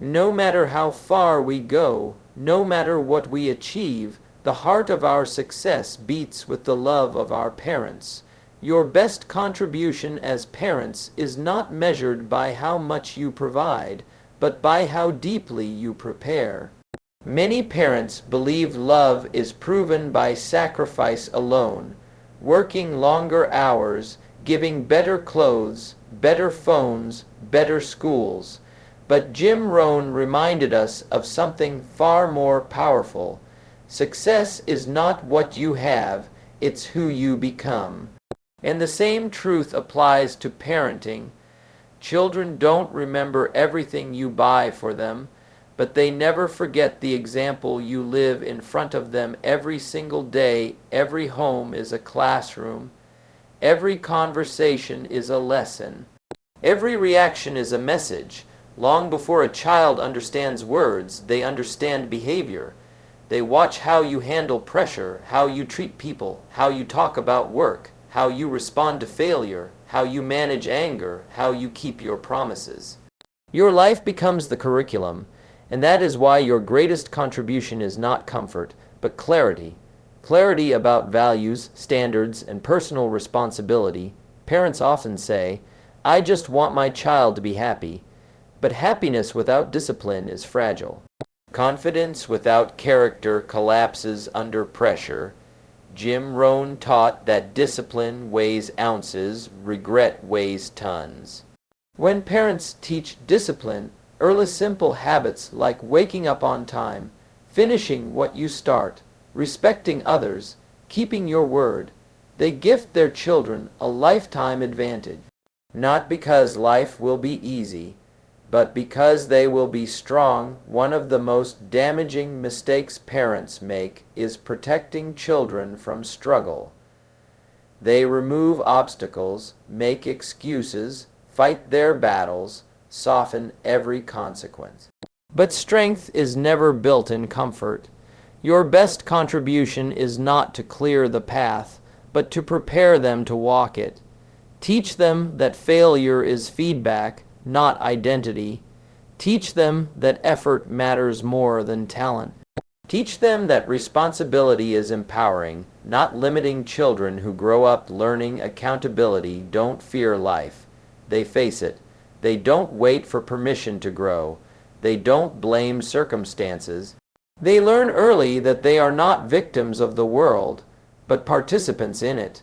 No matter how far we go, no matter what we achieve, the heart of our success beats with the love of our parents. Your best contribution as parents is not measured by how much you provide, but by how deeply you prepare. Many parents believe love is proven by sacrifice alone, working longer hours, giving better clothes, better phones, better schools. But Jim Rohn reminded us of something far more powerful. Success is not what you have, it's who you become. And the same truth applies to parenting. Children don't remember everything you buy for them, but they never forget the example you live in front of them every single day. Every home is a classroom. Every conversation is a lesson. Every reaction is a message. Long before a child understands words, they understand behavior. They watch how you handle pressure, how you treat people, how you talk about work, how you respond to failure, how you manage anger, how you keep your promises. Your life becomes the curriculum, and that is why your greatest contribution is not comfort, but clarity. Clarity about values, standards, and personal responsibility. Parents often say, "I just want my child to be happy." But happiness without discipline is fragile. Confidence without character collapses under pressure. Jim Rohn taught that discipline weighs ounces, regret weighs tons. When parents teach discipline, early simple habits like waking up on time, finishing what you start, respecting others, keeping your word, they gift their children a lifetime advantage. Not because life will be easy, but because they will be strong. One of the most damaging mistakes parents make is protecting children from struggle. They remove obstacles, make excuses, fight their battles, soften every consequence. But strength is never built in comfort. Your best contribution is not to clear the path, but to prepare them to walk it. Teach them that failure is feedback, not identity. Teach them that effort matters more than talent. Teach them that responsibility is empowering, not limiting. Children who grow up learning accountability don't fear life. They face it. They don't wait for permission to grow. They don't blame circumstances. They learn early that they are not victims of the world, but participants in it.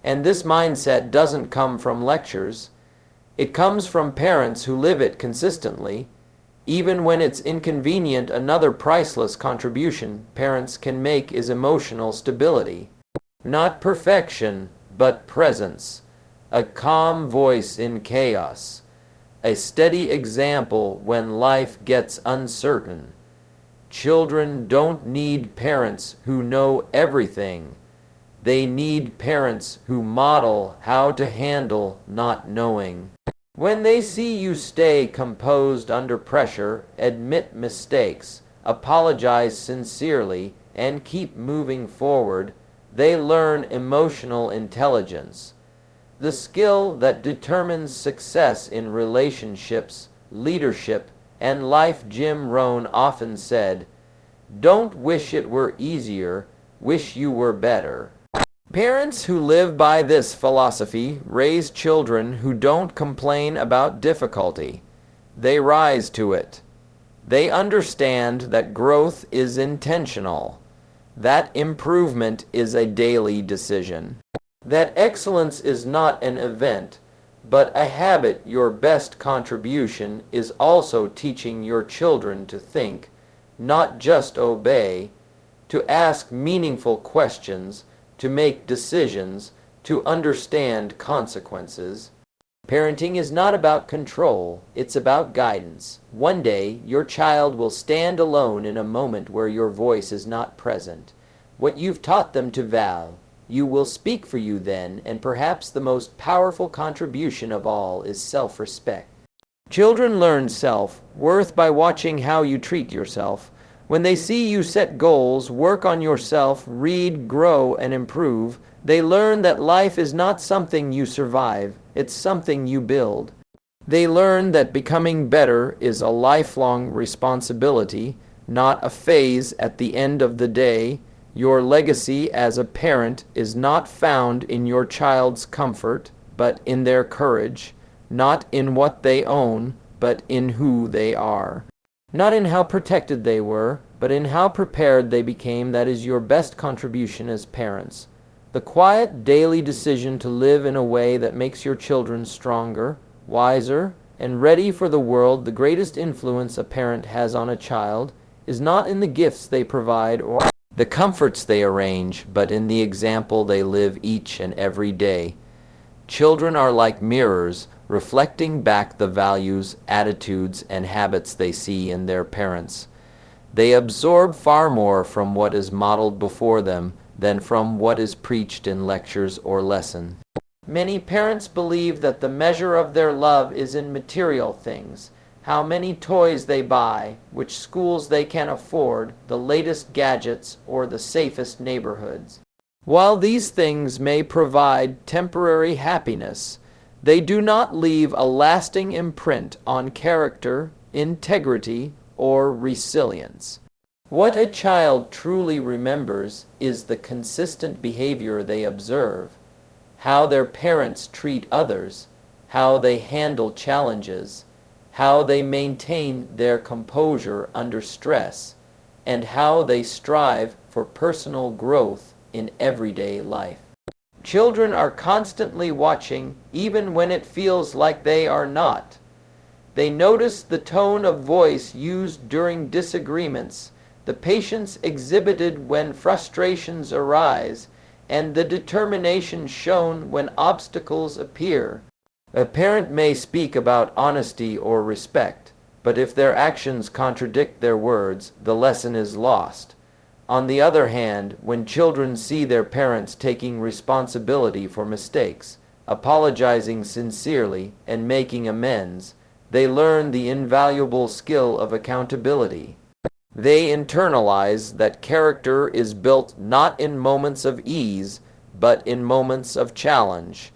And this mindset doesn't come from lectures. It comes from parents who live it consistently. Even when it's inconvenient, another priceless contribution parents can make is emotional stability. Not perfection, but presence. A calm voice in chaos. A steady example when life gets uncertain. Children don't need parents who know everything. They need parents who model how to handle not knowing. When they see you stay composed under pressure, admit mistakes, apologize sincerely, and keep moving forward, they learn emotional intelligence, the skill that determines success in relationships, leadership, and life. Jim Rohn often said, "Don't wish it were easier, wish you were better." Parents who live by this philosophy raise children who don't complain about difficulty. They rise to it. They understand that growth is intentional, that improvement is a daily decision, that excellence is not an event, but a habit. Your best contribution is also teaching your children to think, not just obey, to ask meaningful questions, to make decisions, to understand consequences. Parenting is not about control, it's about guidance. One day, your child will stand alone in a moment where your voice is not present. What you've taught them to value, you will speak for you then, and perhaps the most powerful contribution of all is self-respect. Children learn self-worth by watching how you treat yourself. When they see you set goals, work on yourself, read, grow, and improve, they learn that life is not something you survive, it's something you build. They learn that becoming better is a lifelong responsibility, not a phase at the end of the day. Your legacy as a parent is not found in your child's comfort, but in their courage, not in what they own, but in who they are. Not in how protected they were, but in how prepared they became. That is your best contribution as parents. The quiet daily decision to live in a way that makes your children stronger, wiser, and ready for the world. The greatest influence a parent has on a child is not in the gifts they provide or the comforts they arrange, but in the example they live each and every day. Children are like mirrors, reflecting back the values, attitudes, and habits they see in their parents. They absorb far more from what is modeled before them than from what is preached in lectures or lessons. Many parents believe that the measure of their love is in material things, how many toys they buy, which schools they can afford, the latest gadgets, or the safest neighborhoods. While these things may provide temporary happiness, they do not leave a lasting imprint on character, integrity, or resilience. What a child truly remembers is the consistent behavior they observe, how their parents treat others, how they handle challenges, how they maintain their composure under stress, and how they strive for personal growth in everyday life. Children are constantly watching, even when it feels like they are not. They notice the tone of voice used during disagreements, the patience exhibited when frustrations arise, and the determination shown when obstacles appear. A parent may speak about honesty or respect, but if their actions contradict their words, the lesson is lost. On the other hand, when children see their parents taking responsibility for mistakes, apologizing sincerely, and making amends, they learn the invaluable skill of accountability. They internalize that character is built not in moments of ease, but in moments of challenge,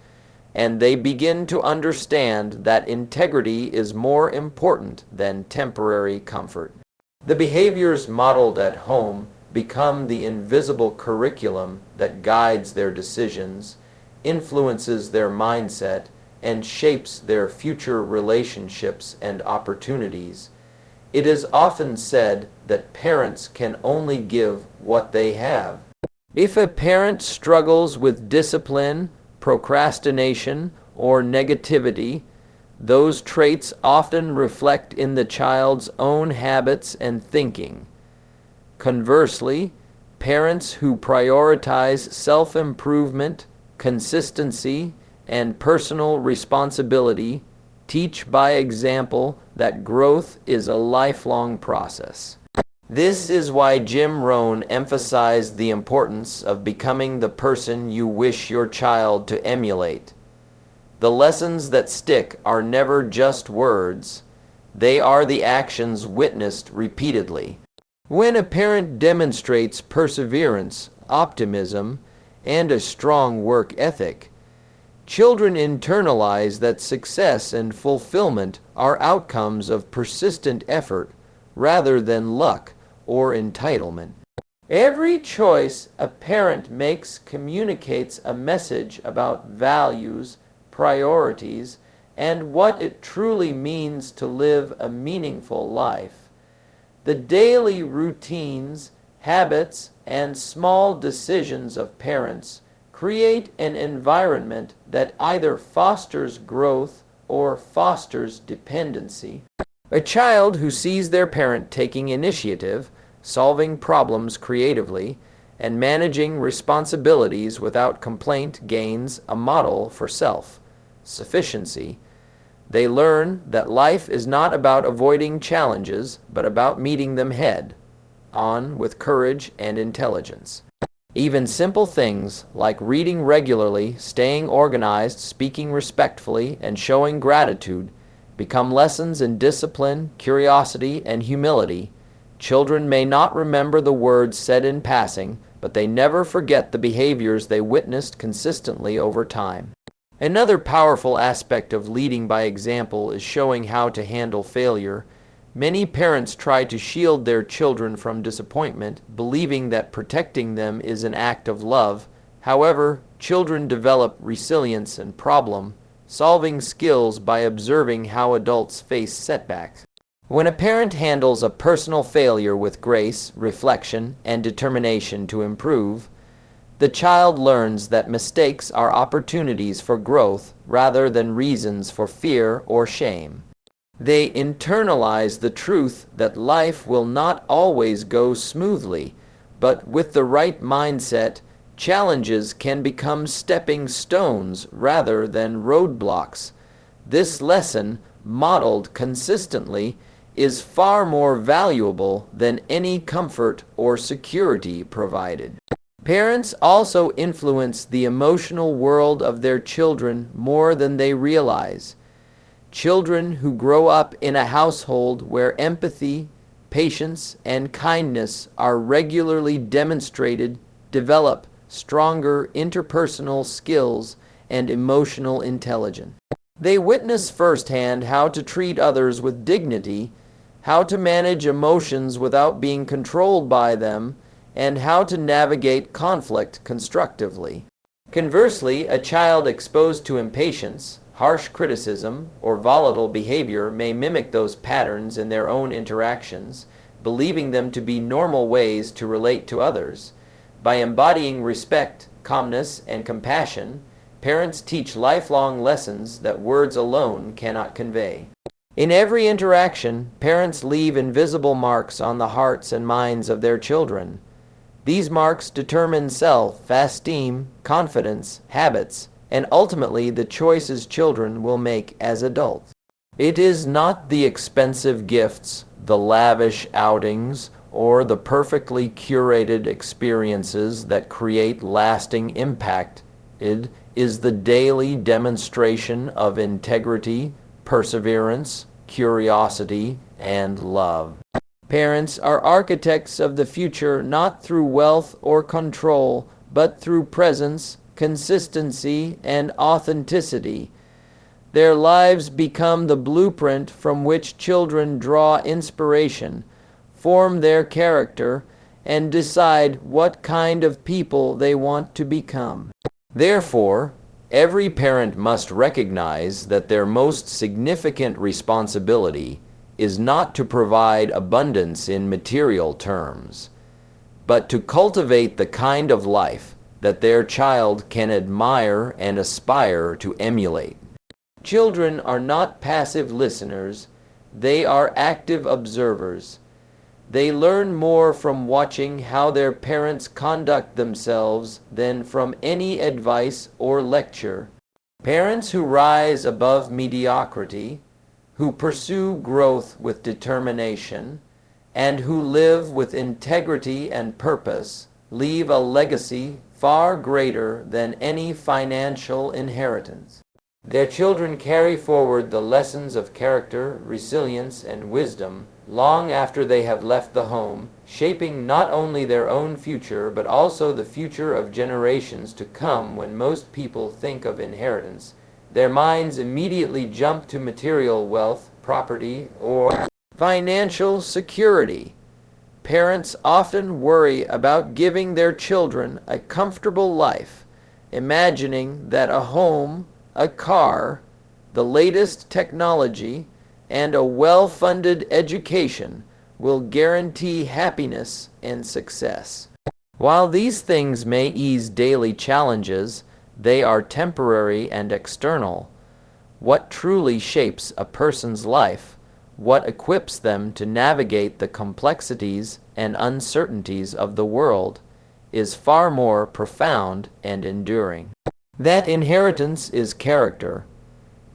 and they begin to understand that integrity is more important than temporary comfort. The behaviors modeled at home become the invisible curriculum that guides their decisions, influences their mindset, and shapes their future relationships and opportunities. It is often said that parents can only give what they have. If a parent struggles with discipline, procrastination, or negativity, those traits often reflect in the child's own habits and thinking. Conversely, parents who prioritize self-improvement, consistency, and personal responsibility teach by example that growth is a lifelong process. This is why Jim Rohn emphasized the importance of becoming the person you wish your child to emulate. The lessons that stick are never just words, they are the actions witnessed repeatedly. When a parent demonstrates perseverance, optimism, and a strong work ethic, children internalize that success and fulfillment are outcomes of persistent effort rather than luck or entitlement. Every choice a parent makes communicates a message about values, priorities, and what it truly means to live a meaningful life. The daily routines, habits, and small decisions of parents create an environment that either fosters growth or fosters dependency. A child who sees their parent taking initiative, solving problems creatively, and managing responsibilities without complaint gains a model for self-sufficiency. They learn that life is not about avoiding challenges, but about meeting them head-on with courage and intelligence. Even simple things like reading regularly, staying organized, speaking respectfully, and showing gratitude become lessons in discipline, curiosity, and humility. Children may not remember the words said in passing, but they never forget the behaviors they witnessed consistently over time. Another powerful aspect of leading by example is showing how to handle failure. Many parents try to shield their children from disappointment, believing that protecting them is an act of love. However, children develop resilience and problem-solving skills by observing how adults face setbacks. When a parent handles a personal failure with grace, reflection, and determination to improve, the child learns that mistakes are opportunities for growth rather than reasons for fear or shame. They internalize the truth that life will not always go smoothly, but with the right mindset, challenges can become stepping stones rather than roadblocks. This lesson, modeled consistently, is far more valuable than any comfort or security provided. Parents also influence the emotional world of their children more than they realize. Children who grow up in a household where empathy, patience, and kindness are regularly demonstrated develop stronger interpersonal skills and emotional intelligence. They witness firsthand how to treat others with dignity, how to manage emotions without being controlled by them, and how to navigate conflict constructively. Conversely, a child exposed to impatience, harsh criticism, or volatile behavior may mimic those patterns in their own interactions, believing them to be normal ways to relate to others. By embodying respect, calmness, and compassion, parents teach lifelong lessons that words alone cannot convey. In every interaction, parents leave invisible marks on the hearts and minds of their children. These marks determine self-esteem, confidence, habits, and ultimately the choices children will make as adults. It is not the expensive gifts, the lavish outings, or the perfectly curated experiences that create lasting impact. It is the daily demonstration of integrity, perseverance, curiosity, and love. Parents are architects of the future not through wealth or control, but through presence, consistency, and authenticity. Their lives become the blueprint from which children draw inspiration, form their character, and decide what kind of people they want to become. Therefore, every parent must recognize that their most significant responsibility is not to provide abundance in material terms, but to cultivate the kind of life that their child can admire and aspire to emulate. Children are not passive listeners, they are active observers. They learn more from watching how their parents conduct themselves than from any advice or lecture. Parents who rise above mediocrity, who pursue growth with determination, and who live with integrity and purpose, leave a legacy far greater than any financial inheritance. Their children carry forward the lessons of character, resilience, and wisdom long after they have left the home, shaping not only their own future but also the future of generations to come. When most people think of inheritance, their minds immediately jump to material wealth, property, or financial security. Parents often worry about giving their children a comfortable life, imagining that a home, a car, the latest technology, and a well-funded education will guarantee happiness and success. While these things may ease daily challenges, they are temporary and external. What truly shapes a person's life, what equips them to navigate the complexities and uncertainties of the world, is far more profound and enduring. That inheritance is character.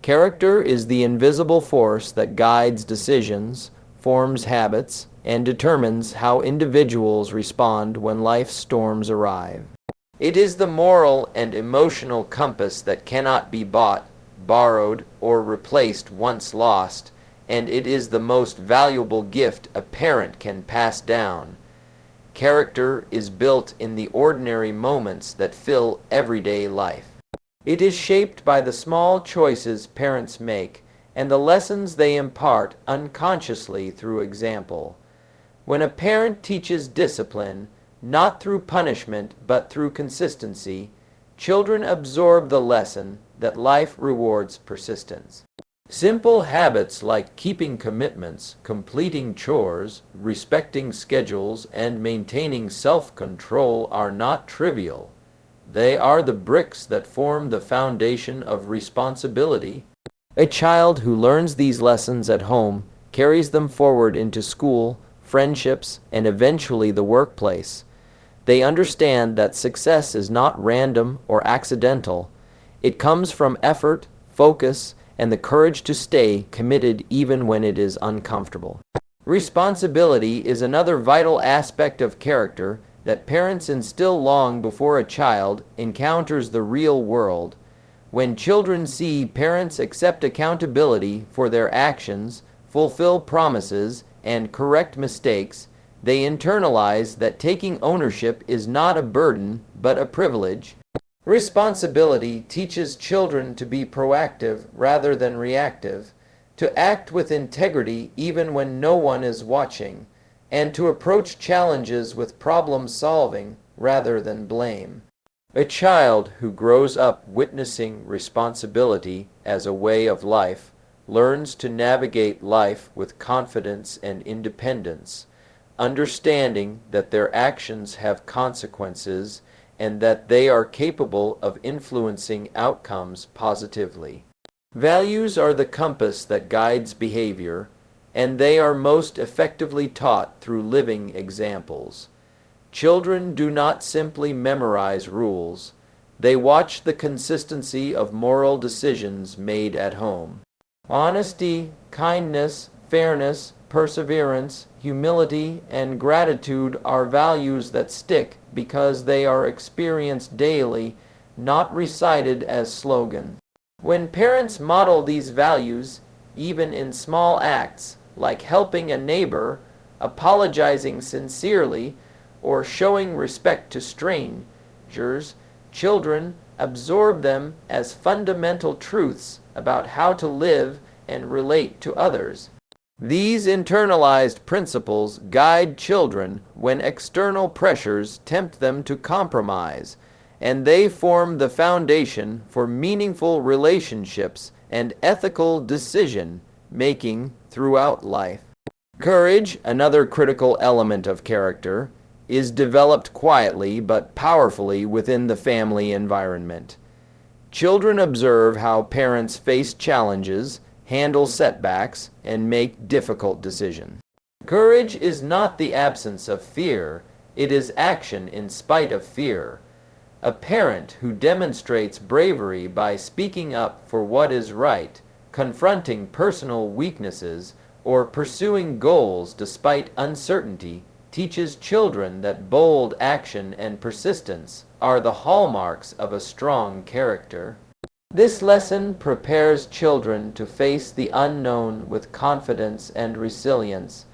Character is the invisible force that guides decisions, forms habits, and determines how individuals respond when life's storms arrive. It is the moral and emotional compass that cannot be bought, borrowed, or replaced once lost, and it is the most valuable gift a parent can pass down. Character is built in the ordinary moments that fill everyday life. It is shaped by the small choices parents make and the lessons they impart unconsciously through example. When a parent teaches discipline, not through punishment but through consistency, children absorb the lesson that life rewards persistence. Simple habits like keeping commitments, completing chores, respecting schedules, and maintaining self-control are not trivial. They are the bricks that form the foundation of responsibility. A child who learns these lessons at home carries them forward into school, friendships, and eventually the workplace. They understand that success is not random or accidental. It comes from effort, focus, and the courage to stay committed even when it is uncomfortable. Responsibility is another vital aspect of character that parents instill long before a child encounters the real world. When children see parents accept accountability for their actions, fulfill promises, and correct mistakes, they internalize that taking ownership is not a burden but a privilege. Responsibility teaches children to be proactive rather than reactive, to act with integrity even when no one is watching, and to approach challenges with problem solving rather than blame. A child who grows up witnessing responsibility as a way of life learns to navigate life with confidence and independence, understanding that their actions have consequences and that they are capable of influencing outcomes positively. Values are the compass that guides behavior, and they are most effectively taught through living examples. Children do not simply memorize rules, they watch the consistency of moral decisions made at home. Honesty, kindness, fairness, perseverance, humility, and gratitude are values that stick because they are experienced daily, not recited as slogan. When parents model these values, even in small acts, like helping a neighbor, apologizing sincerely, or showing respect to strangers, children absorb them as fundamental truths about how to live and relate to others. These internalized principles guide children when external pressures tempt them to compromise, and they form the foundation for meaningful relationships and ethical decision-making throughout life. Courage, another critical element of character, is developed quietly but powerfully within the family environment. Children observe how parents face challenges, handle setbacks, and make difficult decisions. Courage is not the absence of fear, it is action in spite of fear. A parent who demonstrates bravery by speaking up for what is right, confronting personal weaknesses, or pursuing goals despite uncertainty teaches children that bold action and persistence are the hallmarks of a strong character. This lesson prepares children to face the unknown with confidence and resilience,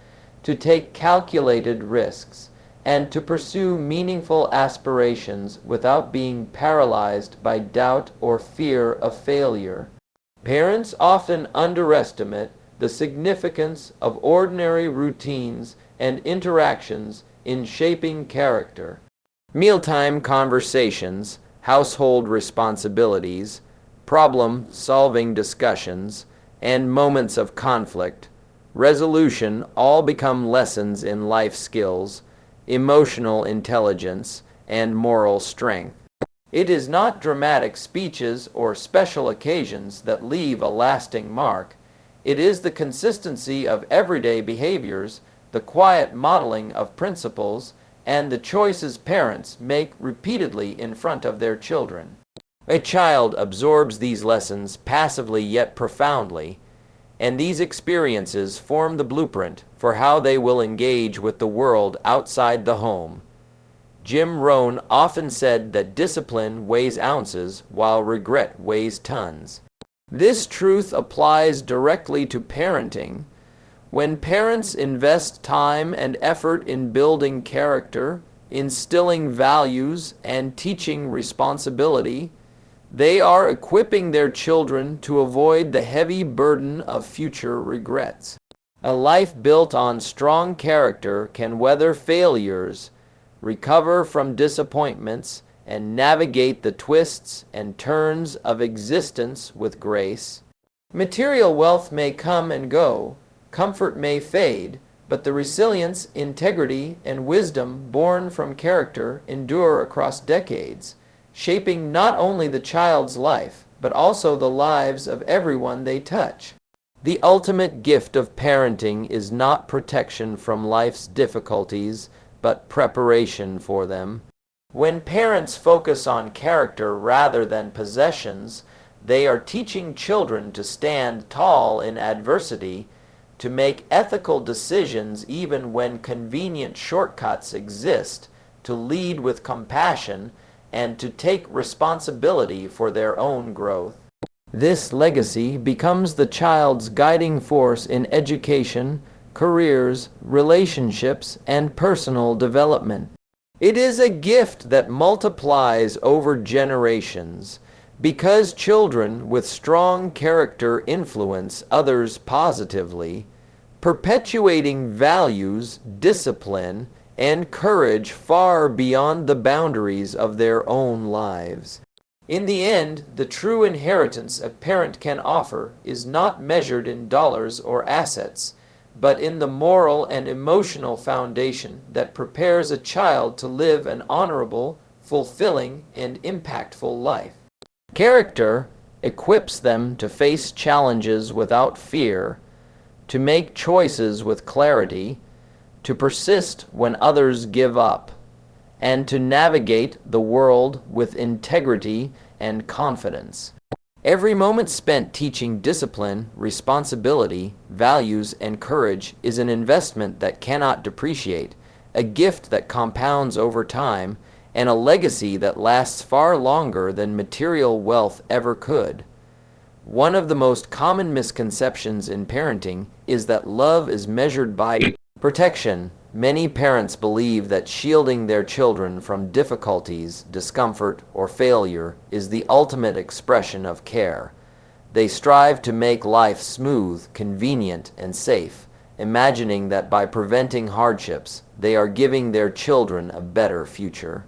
to take calculated risks, and to pursue meaningful aspirations without being paralyzed by doubt or fear of failure. Parents often underestimate the significance of ordinary routines and interactions in shaping character. Mealtime conversations, household responsibilities, problem-solving discussions, and moments of conflict, resolution all become lessons in life skills, emotional intelligence, and moral strength. It is not dramatic speeches or special occasions that leave a lasting mark. It is the consistency of everyday behaviors, the quiet modeling of principles, and the choices parents make repeatedly in front of their children. A child absorbs these lessons passively yet profoundly, and these experiences form the blueprint for how they will engage with the world outside the home. Jim Rohn often said that discipline weighs ounces while regret weighs tons. This truth applies directly to parenting. When parents invest time and effort in building character, instilling values, and teaching responsibility, They are equipping their children to avoid the heavy burden of future regrets. A life built on strong character can weather failures, recover from disappointments, and navigate the twists and turns of existence with grace. Material wealth may come and go, comfort may fade, but the resilience, integrity, and wisdom born from character endure across decades, shaping not only the child's life, but also the lives of everyone they touch. The ultimate gift of parenting is not protection from life's difficulties, but preparation for them. When parents focus on character rather than possessions, they are teaching children to stand tall in adversity, to make ethical decisions even when convenient shortcuts exist, to lead with compassion, and to take responsibility for their own growth. This legacy becomes the child's guiding force in education, careers, relationships, and personal development. It is a gift that multiplies over generations, because children with strong character influence others positively, perpetuating values, discipline, and courage far beyond the boundaries of their own lives. In the end, the true inheritance a parent can offer is not measured in dollars or assets, but in the moral and emotional foundation that prepares a child to live an honorable, fulfilling, and impactful life. Character equips them to face challenges without fear, to make choices with clarity, to persist when others give up, and to navigate the world with integrity and confidence. Every moment spent teaching discipline, responsibility, values, and courage is an investment that cannot depreciate, a gift that compounds over time, and a legacy that lasts far longer than material wealth ever could. One of the most common misconceptions in parenting is that love is measured by protection. Many parents believe that shielding their children from difficulties, discomfort, or failure is the ultimate expression of care. They strive to make life smooth, convenient, and safe, imagining that by preventing hardships, they are giving their children a better future.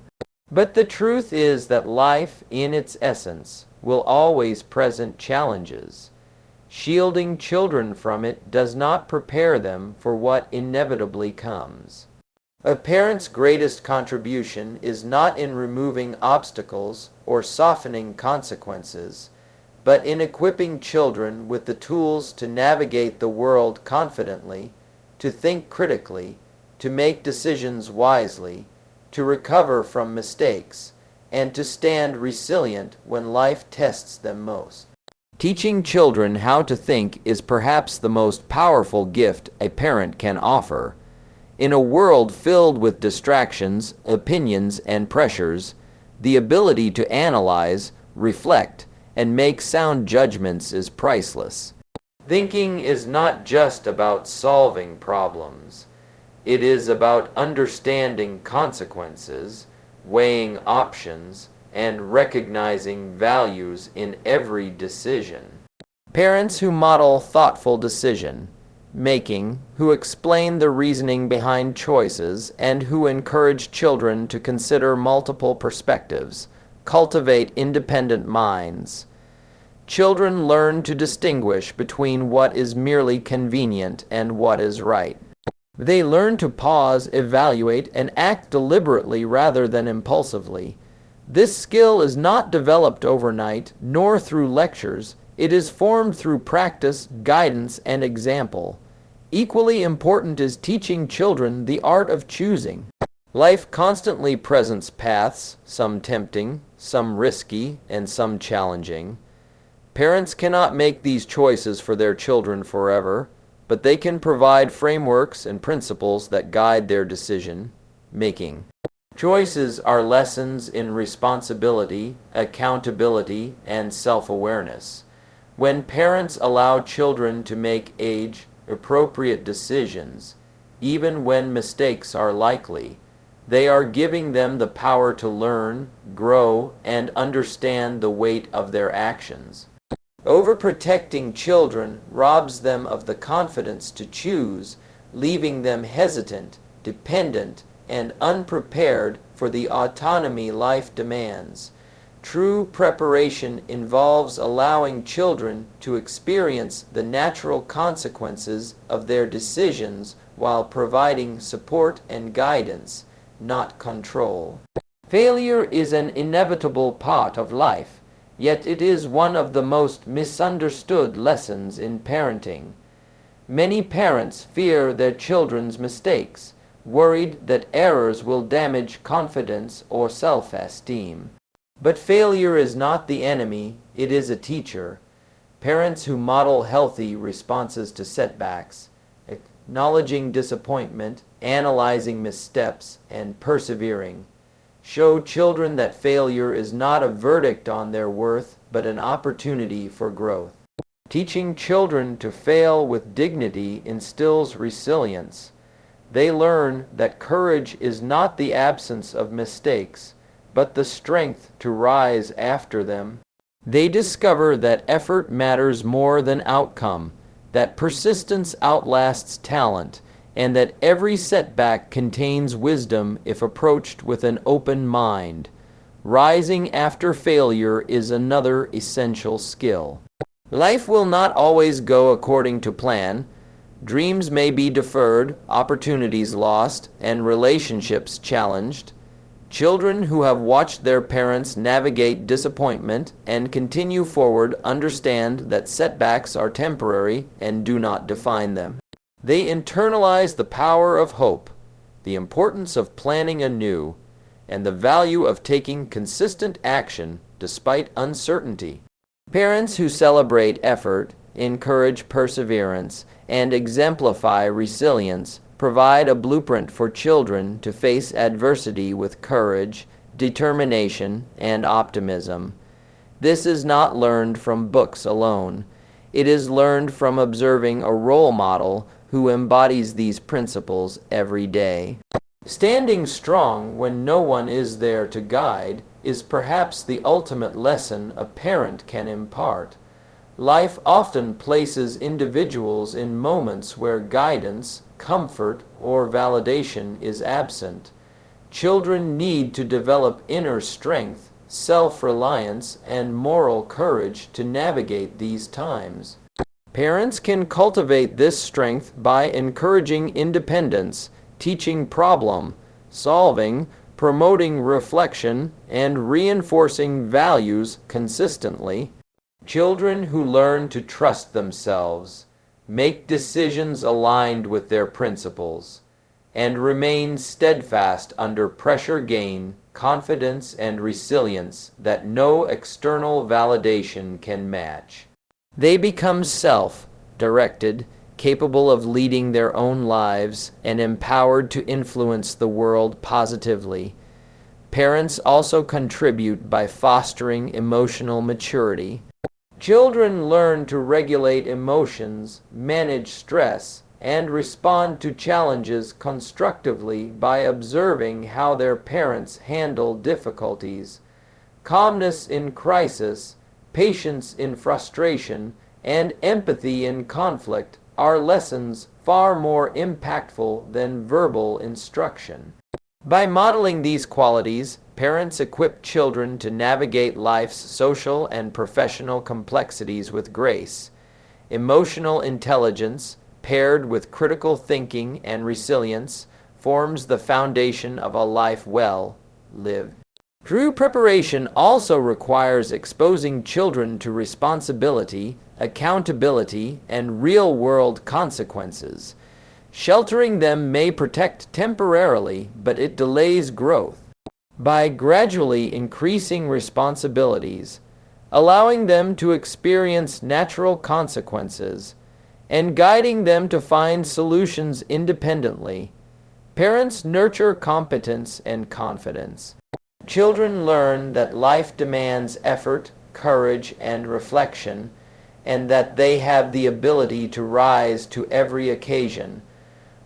But the truth is that life, in its essence, will always present challenges. Shielding children from it does not prepare them for what inevitably comes. A parent's greatest contribution is not in removing obstacles or softening consequences, but in equipping children with the tools to navigate the world confidently, to think critically, to make decisions wisely, to recover from mistakes, and to stand resilient when life tests them most. Teaching children how to think is perhaps the most powerful gift a parent can offer. In a world filled with distractions, opinions, and pressures, the ability to analyze, reflect, and make sound judgments is priceless. Thinking is not just about solving problems. It is about understanding consequences, weighing options, and recognizing values in every decision. Parents who model thoughtful decision making, who explain the reasoning behind choices, and who encourage children to consider multiple perspectives, cultivate independent minds. Children learn to distinguish between what is merely convenient and what is right. They learn to pause, evaluate, and act deliberately rather than impulsively. This skill is not developed overnight, nor through lectures. It is formed through practice, guidance, and example. Equally important is teaching children the art of choosing. Life constantly presents paths, some tempting, some risky, and some challenging. Parents cannot make these choices for their children forever, but they can provide frameworks and principles that guide their decision making. Choices are lessons in responsibility, accountability, and self-awareness. When parents allow children to make age-appropriate decisions, even when mistakes are likely, They are giving them the power to learn, grow, and understand the weight of their actions. Overprotecting children robs them of the confidence to choose, leaving them hesitant, dependent, and unprepared for the autonomy life demands. True preparation involves allowing children to experience the natural consequences of their decisions while providing support and guidance, not control. Failure is an inevitable part of life, yet it is one of the most misunderstood lessons in parenting. Many parents fear their children's mistakes, worried that errors will damage confidence or self-esteem. But failure is not the enemy, it is a teacher. Parents who model healthy responses to setbacks, acknowledging disappointment, analyzing missteps, and persevering, show children that failure is not a verdict on their worth, but an opportunity for growth. Teaching children to fail with dignity instills resilience. They learn that courage is not the absence of mistakes, but the strength to rise after them. They discover that effort matters more than outcome, that persistence outlasts talent, and that every setback contains wisdom if approached with an open mind. Rising after failure is another essential skill. Life will not always go according to plan. Dreams may be deferred, opportunities lost, and relationships challenged. Children who have watched their parents navigate disappointment and continue forward understand that setbacks are temporary and do not define them. They internalize the power of hope, the importance of planning anew, and the value of taking consistent action despite uncertainty. Parents who celebrate effort, encourage perseverance, and exemplify resilience provide a blueprint for children to face adversity with courage, determination, and optimism. This is not learned from books alone. It is learned from observing a role model who embodies these principles every day. Standing strong when no one is there to guide is perhaps the ultimate lesson a parent can impart. Life often places individuals in moments where guidance, comfort, or validation is absent. Children need to develop inner strength, self-reliance, and moral courage to navigate these times. Parents can cultivate this strength by encouraging independence, teaching problem solving, promoting reflection, and reinforcing values consistently. Children who learn to trust themselves, make decisions aligned with their principles, and remain steadfast under pressure gain confidence and resilience that no external validation can match. They become self-directed, capable of leading their own lives, and empowered to influence the world positively. Parents also contribute by fostering emotional maturity. Children learn to regulate emotions, manage stress, and respond to challenges constructively by observing how their parents handle difficulties. Calmness in crisis, patience in frustration, and empathy in conflict are lessons far more impactful than verbal instruction. By modeling these qualities, parents equip children to navigate life's social and professional complexities with grace. Emotional intelligence, paired with critical thinking and resilience, forms the foundation of a life well lived. True preparation also requires exposing children to responsibility, accountability, and real-world consequences. Sheltering them may protect temporarily, but it delays growth. By gradually increasing responsibilities, allowing them to experience natural consequences, and guiding them to find solutions independently, parents nurture competence and confidence. Children learn that life demands effort, courage, and reflection, and that they have the ability to rise to every occasion.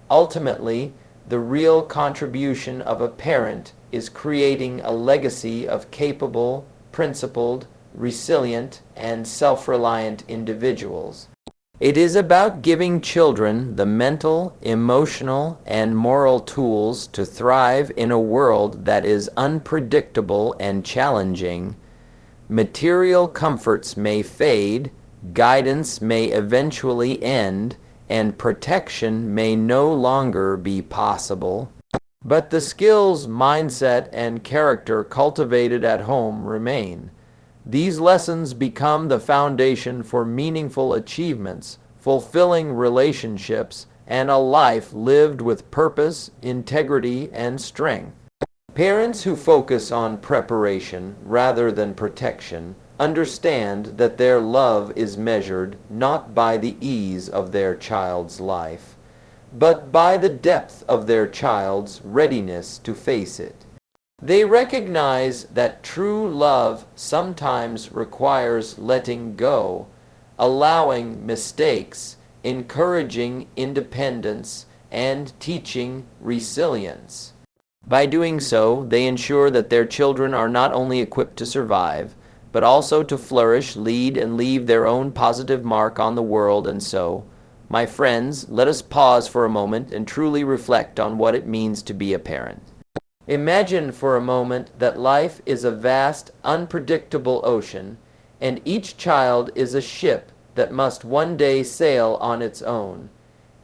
Ultimately, The real contribution of a parent is creating a legacy of capable, principled, resilient, and self-reliant individuals. It is about giving children the mental, emotional, and moral tools to thrive in a world that is unpredictable and challenging. Material comforts may fade, guidance may eventually end, and protection may no longer be possible. But the skills, mindset, and character cultivated at home remain. These lessons become the foundation for meaningful achievements, fulfilling relationships, and a life lived with purpose, integrity, and strength. Parents who focus on preparation rather than protection understand that their love is measured not by the ease of their child's life, but by the depth of their child's readiness to face it. They recognize that true love sometimes requires letting go, allowing mistakes, encouraging independence, and teaching resilience. By doing so, they ensure that their children are not only equipped to survive, but also to flourish, lead, and leave their own positive mark on the world. And so, my friends, let us pause for a moment and truly reflect on what it means to be a parent. Imagine for a moment that life is a vast, unpredictable ocean, and each child is a ship that must one day sail on its own.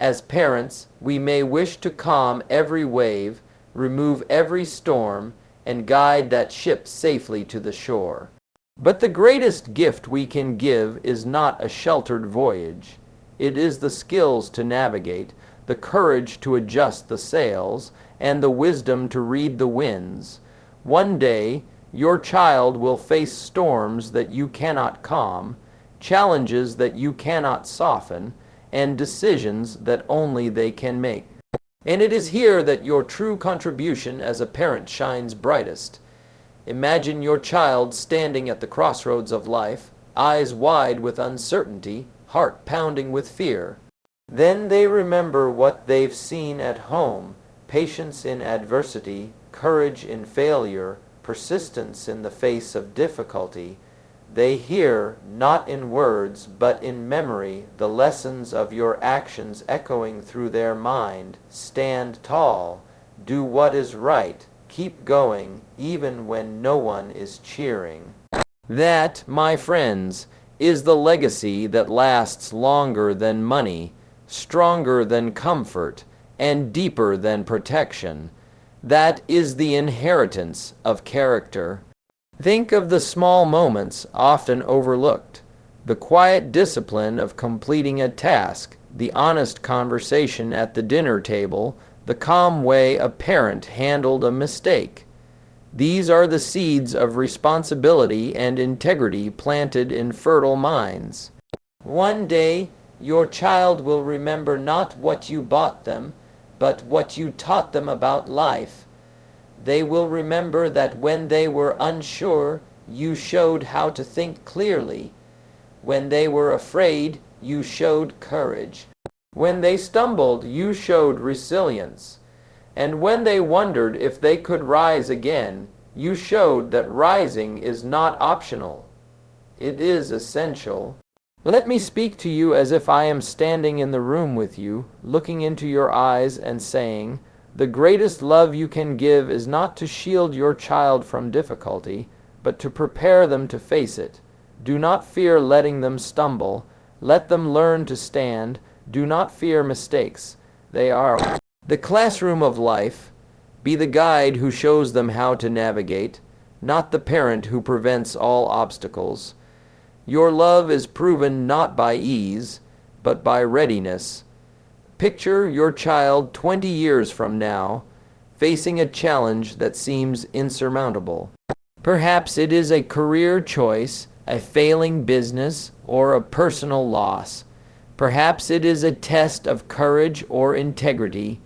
As parents, we may wish to calm every wave, remove every storm, and guide that ship safely to the shore. But the greatest gift we can give is not a sheltered voyage. It is the skills to navigate, the courage to adjust the sails, and the wisdom to read the winds. One day, your child will face storms that you cannot calm, challenges that you cannot soften, and decisions that only they can make. And it is here that your true contribution as a parent shines brightest. Imagine your child standing at the crossroads of life, eyes wide with uncertainty, heart pounding with fear. Then they remember what they've seen at home: patience in adversity, courage in failure, persistence in the face of difficulty. They hear, not in words, but in memory, the lessons of your actions echoing through their mind. Stand tall, do what is right, keep going, even when no one is cheering. That, my friends, is the legacy that lasts longer than money, stronger than comfort, and deeper than protection. That is the inheritance of character. Think of the small moments often overlooked: the quiet discipline of completing a task, the honest conversation at the dinner table, the calm way a parent handled a mistake. These are the seeds of responsibility and integrity planted in fertile minds. One day, your child will remember not what you bought them, but what you taught them about life. They will remember that when they were unsure, you showed how to think clearly. When they were afraid, you showed courage. When they stumbled, you showed resilience. And when they wondered if they could rise again, you showed that rising is not optional. It is essential. Let me speak to you as if I am standing in the room with you, looking into your eyes and saying, the greatest love you can give is not to shield your child from difficulty, but to prepare them to face it. Do not fear letting them stumble. Let them learn to stand. Do not fear mistakes. They are the classroom of life. Be the guide who shows them how to navigate, not the parent who prevents all obstacles. Your love is proven not by ease, but by readiness. Picture your child 20 years from now, facing a challenge that seems insurmountable. Perhaps it is a career choice, a failing business, or a personal loss. Perhaps it is a test of courage or integrity.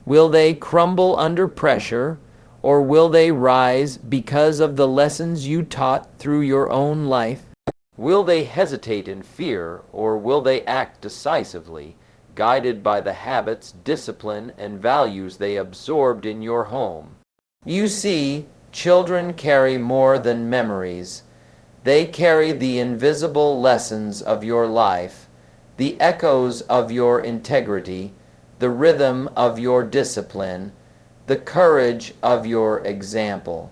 Will they crumble under pressure, or will they rise because of the lessons you taught through your own life? Will they hesitate in fear, or will they act decisively, guided by the habits, discipline, and values they absorbed in your home. You see, children carry more than memories. They carry the invisible lessons of your life, the echoes of your integrity, the rhythm of your discipline, the courage of your example.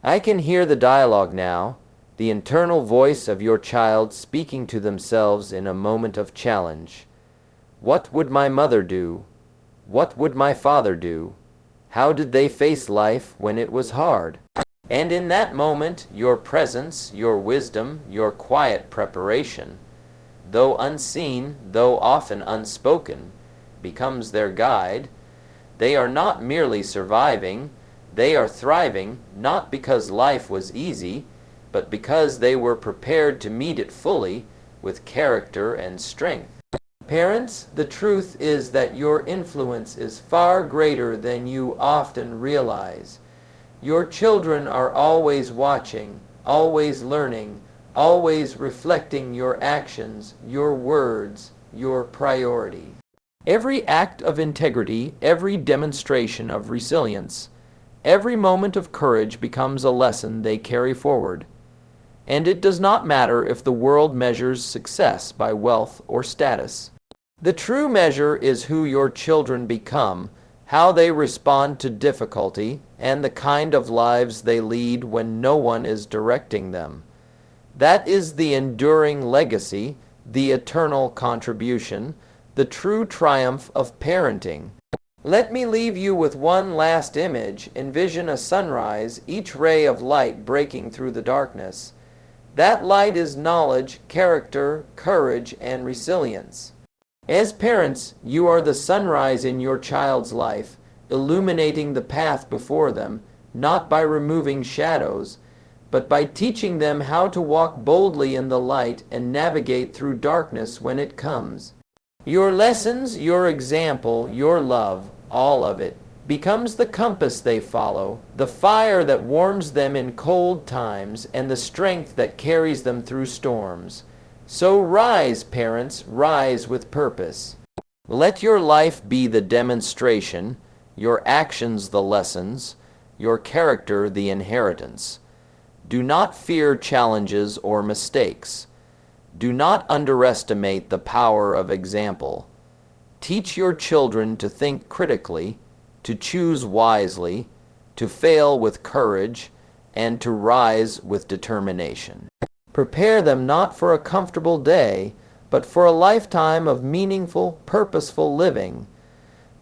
I can hear the dialogue now, the internal voice of your child speaking to themselves in a moment of challenge. What would my mother do? What would my father do? How did they face life when it was hard? And in that moment, your presence, your wisdom, your quiet preparation, though unseen, though often unspoken, becomes their guide. They are not merely surviving, they are thriving, not because life was easy, but because they were prepared to meet it fully with character and strength. Parents, the truth is that your influence is far greater than you often realize. Your children are always watching, always learning, always reflecting your actions, your words, your priority. Every act of integrity, every demonstration of resilience, every moment of courage becomes a lesson they carry forward. And it does not matter if the world measures success by wealth or status. The true measure is who your children become, how they respond to difficulty, and the kind of lives they lead when no one is directing them. That is the enduring legacy, the eternal contribution, the true triumph of parenting. Let me leave you with one last image. Envision a sunrise, each ray of light breaking through the darkness. That light is knowledge, character, courage, and resilience. As parents, you are the sunrise in your child's life, illuminating the path before them, not by removing shadows, but by teaching them how to walk boldly in the light and navigate through darkness when it comes. Your lessons, your example, your love, all of it, becomes the compass they follow, the fire that warms them in cold times, and the strength that carries them through storms. So rise, parents, rise with purpose. Let your life be the demonstration, your actions the lessons, your character the inheritance. Do not fear challenges or mistakes. Do not underestimate the power of example. Teach your children to think critically, to choose wisely, to fail with courage, and to rise with determination. Prepare them not for a comfortable day, but for a lifetime of meaningful, purposeful living.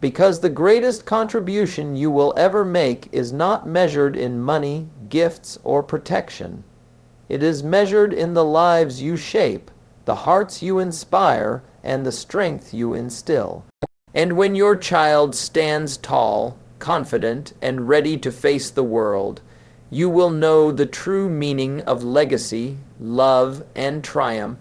Because the greatest contribution you will ever make is not measured in money, gifts, or protection. It is measured in the lives you shape, the hearts you inspire, and the strength you instill. And when your child stands tall, confident, and ready to face the world, you will know the true meaning of legacy, love, and triumph